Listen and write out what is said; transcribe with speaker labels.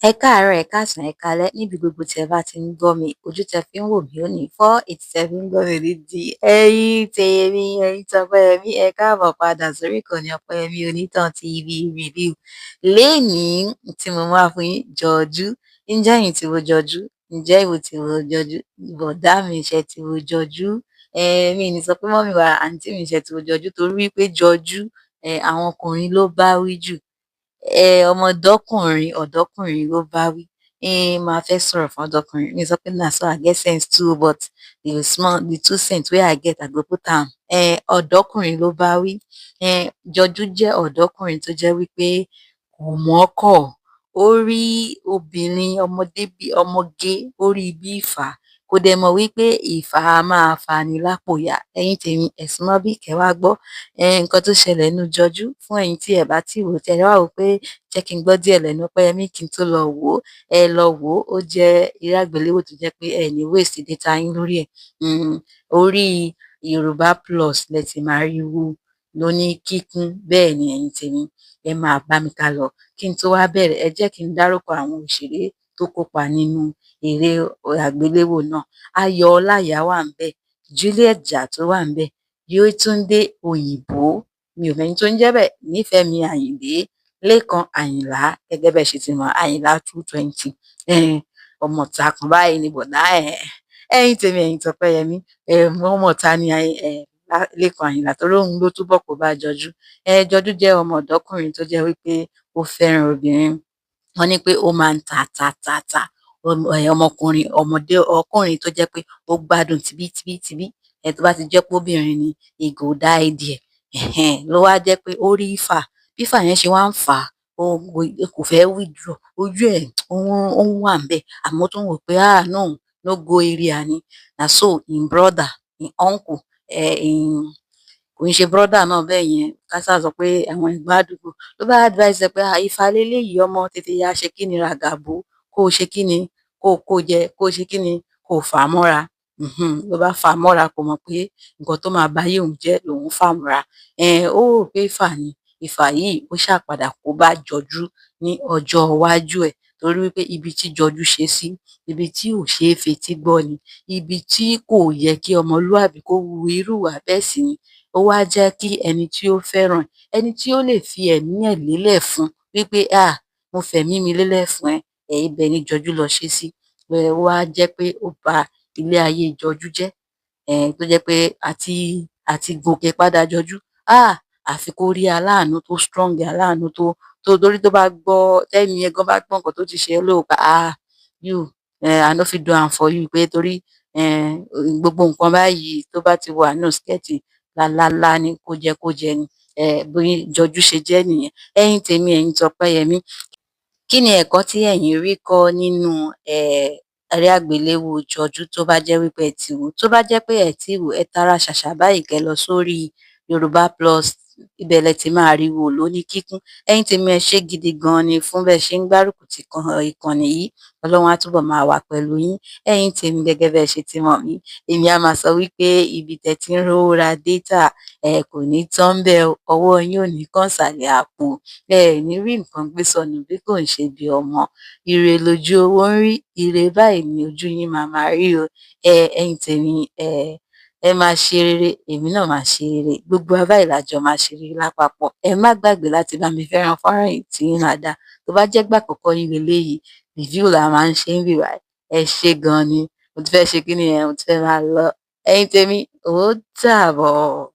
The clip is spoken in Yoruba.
Speaker 1: Ẹ káàárọ̀, ẹ káàsán, ẹ káalẹ́ níbi gbogbo tí ẹ bá ti ń gbọ́ mi. Ojú tẹ fi ń wò mí ó ní 487 ń gbọ́ mi nídìí. Ẹ̀yin tèmi, ẹ̀yin tọpẹ́yẹmí, ẹ káàbọ̀ padà sórí ìkànnì Ọpẹ́yẹmí Onítàn TV review. Lénìí tí mo wá fún yín, jọjú. Ǹjẹ́ ẹ̀yin ti wo jọjú? Ǹjẹ́ ìwọ ti wo jọjú? Bọ̀dá mi ṣe ti wo jọjú? Mi ní sọ pé mọ́mì wa, àǹtí mi ṣe ti wo jọjú torí wípé jọjú àwọn ọkùnrin ló bá wí jù. Ọ̀dọ́kùnrin ló bá wí. Máa fẹ́ sọ̀rọ̀ fún ọ̀dọ́kùnrin. Mi sọ pé na so I get sense too, but the 2 cents wey I get I go put am. Ọ̀dọ́kùnrin ló bá wí. Jọjú jẹ́ ọ̀dọ́kùnrin tó jẹ́ wípé kò mọ́kọ̀. Ó rí obìnrin ọmọge, ó rí bí ìfà. Kò dẹ̀ mọ̀ wípé ìfà a máa fani lápò ya. Ẹ̀yin tèmi, ẹ súnmọ́ bí kẹ́ wá gbọ́. Nǹkan tó ṣẹlẹ̀ nínú jọjú fún ẹ̀yin tí ẹ bá tí wò ó, tí ẹ wá wò pé jẹ́ kí n gbọ́ díẹ̀ lẹ́nu Ọpẹ́yẹmí kí n tó lọ wò ó. Ẹ lọ wò ó, ó jẹ́ eré àgbéléwò tó jẹ́ pé ẹ ní waste data yín lórí ẹ̀. Orí Yorùbá Plus lẹ ti máa rí wo lóní kíkún. Bẹ́ẹ̀ ni ẹ̀yin tèmi, ẹ máa bá mi ká lọ. Kí n tó wá bẹ̀rẹ̀, ẹ jẹ́ kí n dárúkọ àwọn òṣèré tó kópa nínú eré àgbéléwò náà. Ayọ̀ Ọláìyá wà ńbẹ̀, Juliet Jatto wà ńbẹ̀, Yétúndé Òyìnbó, mi ò mẹ́ni tó ń jẹ́ bẹ́ẹ̀, Nífẹ̀mí Àyìndé, Lékan Àyìnlá, gẹ́gẹ́ bẹ́ẹ̀ ṣe ti mọ̀, Àyìnlá 220. Ọmọ ìta kan báyìí ni bọ̀dá ẹ̀. Ẹ̀yin tèmi, ẹ̀yin tọpẹ́yẹmí, ọmọ ìta ni Lékan Àyìnlá torí òun ló túbọ̀ kó bá jọjú. Jọjú jẹ́ ọmọ ọ̀dọ́kùnrin tó jẹ́ wípé ó fẹ́ràn obìnrin. Wọ́n ní pé ó máa ń ta. Ọkùnrin tó jẹ́ pé ó gbádùn tibítibítibí. Tó bá ti jẹ́ pé obìnrin ni ìgò die there. Ló wá jẹ́ pé ó rí ìfà. Bí ìfà yẹn ṣe wá ń fà á, kò fẹ́ withdraw. Ojú ẹ̀ ó ń wà ńbẹ̀. Àmọ́ ó tún wò pé no go area ni. Na so im brother, im uncle, kò ń ṣe brother náà bẹ́ẹ̀ yẹn. Ká sá sọ pé àwọn ẹ̀gbọ́n àdúgbò ló bá advice ẹ pé ìfà leléyìí ọmọ tètè ya ṣe kíni ràgàbó, kó o ṣe kíni, kó jẹ, kó o ṣe kíni, kó o fà á mọ́ra. Ló bá fà á mọ́ra, kò mọ̀ pé nǹkan tó máa báyé òun jẹ́ lòun fà á mọ́ra. Ó rò pé ìfà ni. Ìfà yìí ó ṣàpadà kó bá jọjú ní ọjọ́ iwájú ẹ̀ torí wípé ibi tí jọjú ṣe sí, ibi tí ò ṣe é fetí gbọ́ ni, ibi tí kò yẹ kí ọmọlúàbí kó wu irú ìwà bẹ́ẹ̀ sí ni. Ó wá jẹ́ kí ẹni tí ó fẹ́ràn, ẹni tí ó lè fi ẹ̀mí ẹ̀ lélẹ̀ fún wípé mo fẹ̀mí mi lélẹ̀ fún ẹ, ibẹ̀ ni jọjú lọ ṣe sí. Ó wá jẹ́ pé ó ba ilé ayé jọjú jẹ́. Tó jẹ́ pé àti gòkè padà jọjú. Àfi kó rí aláàánú tó strong, aláàánú tó torí tó bá gbọ́, tẹ́ni yẹn gan bá gbọ́ nǹkan tó ti ṣe ló rò pé you, I no fit do am for you, pé torí gbogbo nǹkan báyìí tó bá ti wà nínú skẹ́ẹ̀tì lálálá ni kó jẹ ni. Bí jọjú ṣe jẹ́ nìyẹn. Ẹ̀yin tèmi, ẹ̀yin tọpẹ́yẹmí, kí ni ẹ̀kọ́ tí ẹ̀yin rí kọ́ nínú eré àgbéléwò jọjú tó bá jẹ́ wípé ẹ ti wò? Tó bá jẹ́ pé ẹ ti wò, ẹ tara ṣàṣà báyìí kẹ́ lọ sórí Yorùbá Plus, ibẹ̀ lẹ ti máa rí wò lóní kíkún. Ẹ̀yin tèmi, ẹ ṣé gidi gan ni fún bẹ́ẹ̀ ṣe ń gbárùkù ti ìkànnì yìí. Ọlọ́run á túbọ̀ máa wà pẹ̀lú yín. Ẹ̀yin tèmi, gẹ́gẹ́ bẹ́ẹ̀ ṣe ti mọ̀ mí, èmi á máa sọ wípé ibi tẹ́ ti ń rówó ra data, kò ní tán ńbẹ̀ o. Ọwọ́ yín ò ní kán ìsàlẹ̀ àpò. Ẹ ní rí nǹkan gbé sọnù bí kò ń ṣe bí ọmọ. Ire lójú owó ń rí, ire báyìí ni ojú yín máa rí o. Ẹ̀yin tèmi, ẹ máa ṣe rere, èmi náà máa ṣe rere. Gbogbo wa báyìí la jọ máa ṣe rere lápapọ̀. Ẹ má gbàgbé láti bá mi fẹ́ràn fọ́nrán yìí tí yín máa dá. Tó bá jẹ́ ìgbà àkọ́kọ́ yín leléyìí, review la máa ń ṣe níbí báyìí. Ẹ ṣé gan ni. Mo ti fẹ́ ṣe kíni yẹn, mo ti fẹ́ máa lọ. Ẹ̀yin tèmi, ó dàbọ̀.